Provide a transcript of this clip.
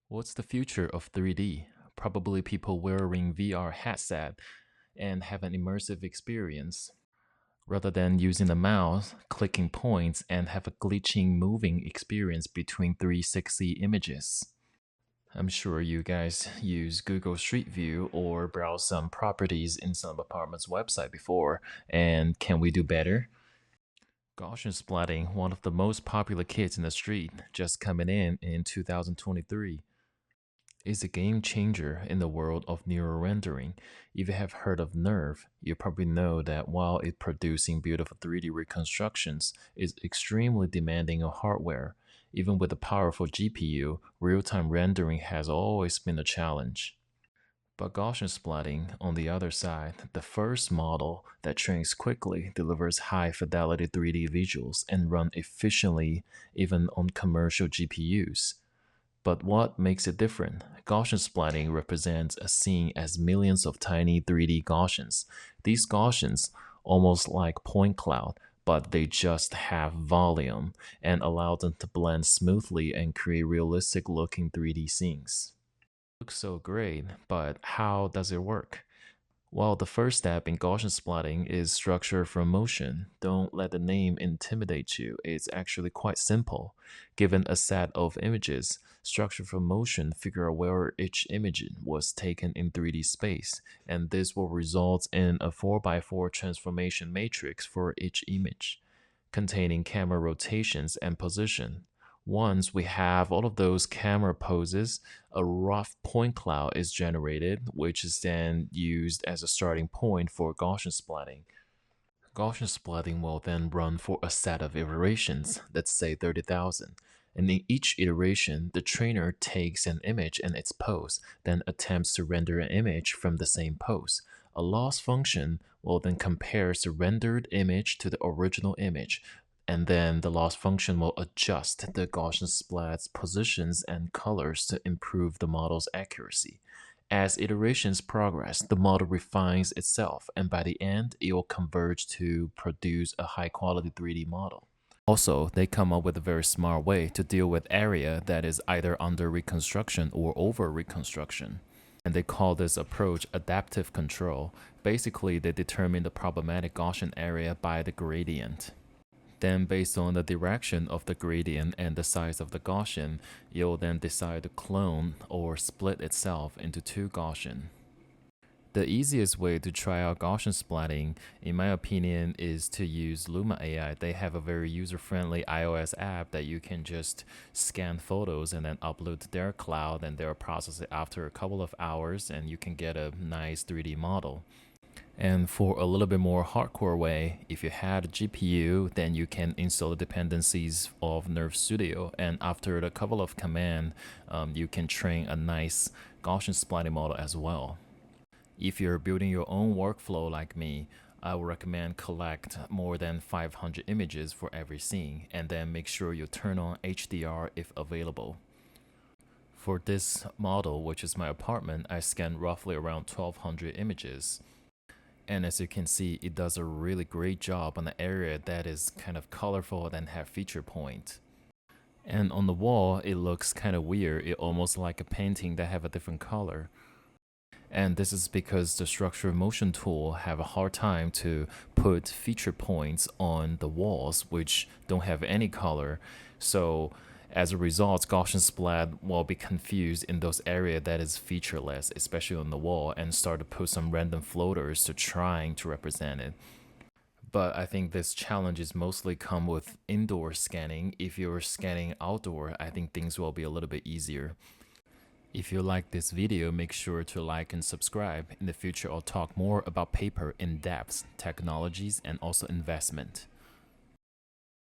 What's the future of 3D? Probably people wearing VR headset and have an immersive experience rather than using the mouse, clicking points, and have a glitching moving experience between 360 images. I'm sure you guys use Google Street View or browse some properties in some apartment's website before, and can we do better? Gaussian splatting, one of the most popular kits in the street, just coming in 2023. Is a game changer in the world of neural rendering. If you have heard of Nerve, you probably know that while it producing beautiful 3D reconstructions, it's extremely demanding of hardware. Even with a powerful GPU, real-time rendering has always been a challenge. But Gaussian splatting, on the other side, the first model that trains quickly, delivers high-fidelity 3D visuals, and run efficiently even on commercial GPUs. But what makes it different? Gaussian splatting represents a scene as millions of tiny 3D Gaussians. These Gaussians, almost like point cloud, but they just have volume and allow them to blend smoothly and create realistic looking 3D scenes. Looks so great, but how does it work? Well, the first step in Gaussian splatting is structure from motion. Don't let the name intimidate you. It's actually quite simple. Given a set of images, structure from motion figure out where each image was taken in 3D space, and this will result in a 4x4 transformation matrix for each image, containing camera rotations and position. Once we have all of those camera poses, a rough point cloud is generated, which is then used as a starting point for Gaussian splatting. Gaussian splatting will then run for a set of iterations, let's say 30,000. And in each iteration, the trainer takes an image and its pose, then attempts to render an image from the same pose. A loss function will then compare the rendered image to the original image, and then the loss function will adjust the Gaussian splat's positions and colors to improve the model's accuracy. As iterations progress, the model refines itself, and by the end, it will converge to produce a high quality 3D model. Also, they come up with a very smart way to deal with area that is either under reconstruction or over reconstruction. And they call this approach adaptive control. Basically, they determine the problematic Gaussian area by the gradient. Then, based on the direction of the gradient and the size of the Gaussian, you'll then decide to clone or split itself into two Gaussian. The easiest way to try out Gaussian splatting, in my opinion, is to use Luma AI. They have a very user-friendly iOS app that you can just scan photos and then upload to their cloud, and they'll process it after a couple of hours, and you can get a nice 3D model. And for a little bit more hardcore way, if you had a GPU, then you can install the dependencies of Nerve Studio. And after a couple of commands, you can train a nice Gaussian splatting model as well. If you're building your own workflow like me, I would recommend collect more than 500 images for every scene, and then make sure you turn on HDR if available. For this model, which is my apartment, I scanned roughly around 1200 images. And as you can see, it does a really great job on the area that is kind of colorful and have feature point. And on the wall, it looks kind of weird. It almost like a painting that have a different color. And this is because the structure motion tool have a hard time to put feature points on the walls, which don't have any color. So as a result, Gaussian splat will be confused in those areas that is featureless, especially on the wall, and start to put some random floaters to trying to represent it. But I think this challenges mostly come with indoor scanning. If you're scanning outdoor, I think things will be a little bit easier. If you like this video, make sure to like and subscribe. In the future, I'll talk more about paper in depth, technologies, and also investment.